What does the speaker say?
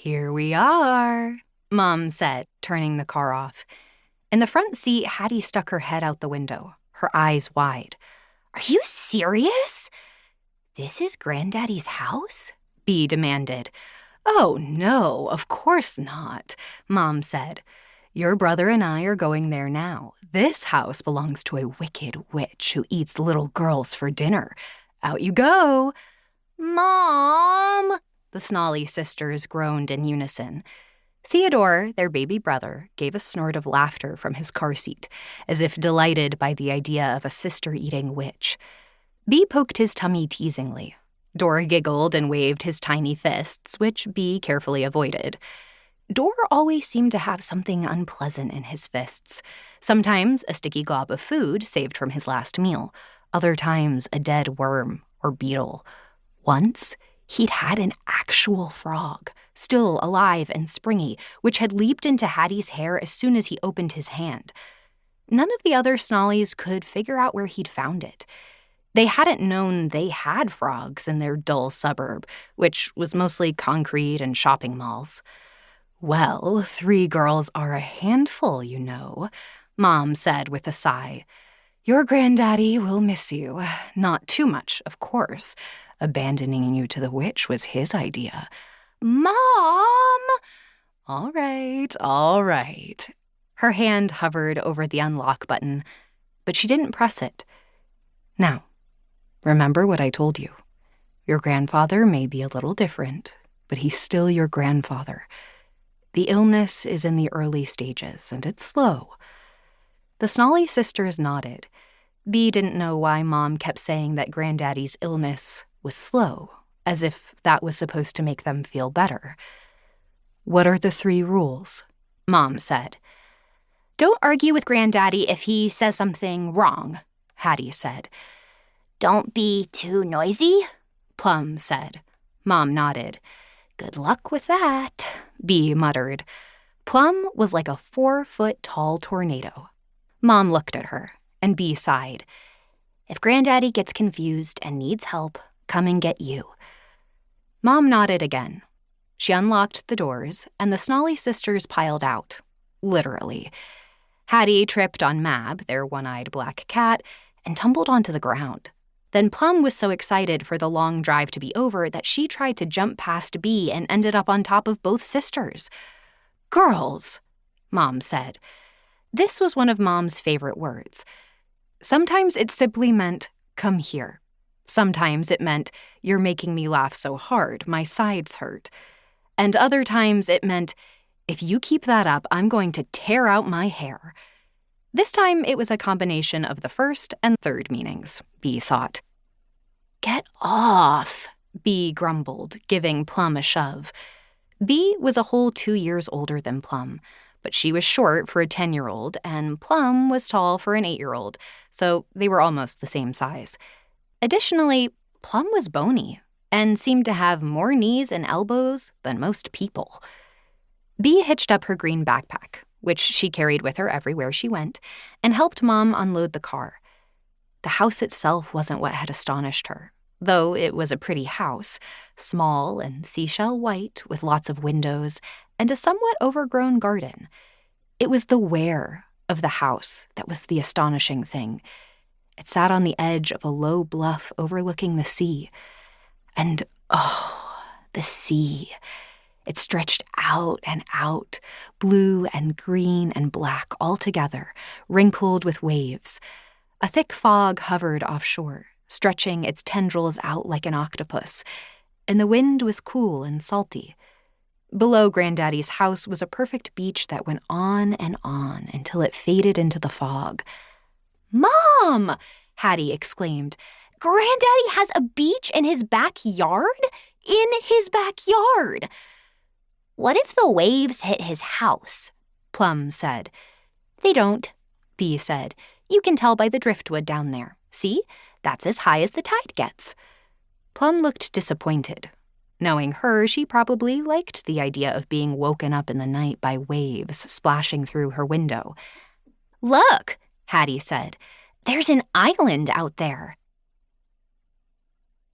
"Here we are," Mom said, turning the car off. In the front seat, Hattie stuck her head out the window, her eyes wide. "Are you serious? This is Granddaddy's house?" Bee demanded. "Oh, no, of course not," Mom said. "Your brother and I are going there now. This house belongs to a wicked witch who eats little girls for dinner. Out you go." "Mom!" the Snolly sisters groaned in unison. Theodore, their baby brother, gave a snort of laughter from his car seat, as if delighted by the idea of a sister-eating witch. Bee poked his tummy teasingly. Dor giggled and waved his tiny fists, which Bee carefully avoided. Dor always seemed to have something unpleasant in his fists. Sometimes a sticky glob of food saved from his last meal. Other times a dead worm or beetle. Once, he'd had an actual frog, still alive and springy, which had leaped into Hattie's hair as soon as he opened his hand. None of the other Snollies could figure out where he'd found it. They hadn't known they had frogs in their dull suburb, which was mostly concrete and shopping malls. "Well, 3 girls are a handful, you know," Mom said with a sigh. "Your granddaddy will miss you. Not too much, of course. Abandoning you to the witch was his idea." "Mom!" All right. Her hand hovered over the unlock button, but she didn't press it. "Now, remember what I told you. Your grandfather may be a little different, but he's still your grandfather. The illness is in the early stages, and it's slow." The Snolly sisters nodded. Bee didn't know why Mom kept saying that Granddaddy's illness was slow, as if that was supposed to make them feel better. "What are the 3 rules?" Mom said. "Don't argue with Granddaddy if he says something wrong," Hattie said. "Don't be too noisy," Plum said. Mom nodded. "Good luck with that," Bee muttered. Plum was like a 4-foot-tall tornado. Mom looked at her, and Bee sighed. "If Granddaddy gets confused and needs help, come and get you." Mom nodded again. She unlocked the doors, and the Snolly sisters piled out. Literally. Hattie tripped on Mab, their one-eyed black cat, and tumbled onto the ground. Then Plum was so excited for the long drive to be over that she tried to jump past Bee and ended up on top of both sisters. "Girls," Mom said. This was one of Mom's favorite words. Sometimes it simply meant, "Come here." Sometimes it meant, "You're making me laugh so hard, my sides hurt." And other times it meant, "If you keep that up, I'm going to tear out my hair." This time it was a combination of the first and third meanings, Bee thought. "Get off," Bee grumbled, giving Plum a shove. Bee was a whole 2 years older than Plum, but she was short for a 10-year-old, and Plum was tall for an 8-year-old, so they were almost the same size. Additionally, Plum was bony and seemed to have more knees and elbows than most people. Bee hitched up her green backpack, which she carried with her everywhere she went, and helped Mom unload the car. The house itself wasn't what had astonished her, though it was a pretty house, small and seashell white with lots of windows and a somewhat overgrown garden. It was the where of the house that was the astonishing thing. It sat on the edge of a low bluff overlooking the sea. And, oh, the sea. It stretched out and out, blue and green and black all together, wrinkled with waves. A thick fog hovered offshore, stretching its tendrils out like an octopus, and the wind was cool and salty. Below Granddaddy's house was a perfect beach that went on and on until it faded into the fog. "Mom!" Hattie exclaimed. "Granddaddy has a beach in his backyard? In his backyard!" "What if the waves hit his house?" Plum said. "They don't," Bee said. "You can tell by the driftwood down there. See? That's as high as the tide gets." Plum looked disappointed. Knowing her, she probably liked the idea of being woken up in the night by waves splashing through her window. "Look," Hattie said. "There's an island out there."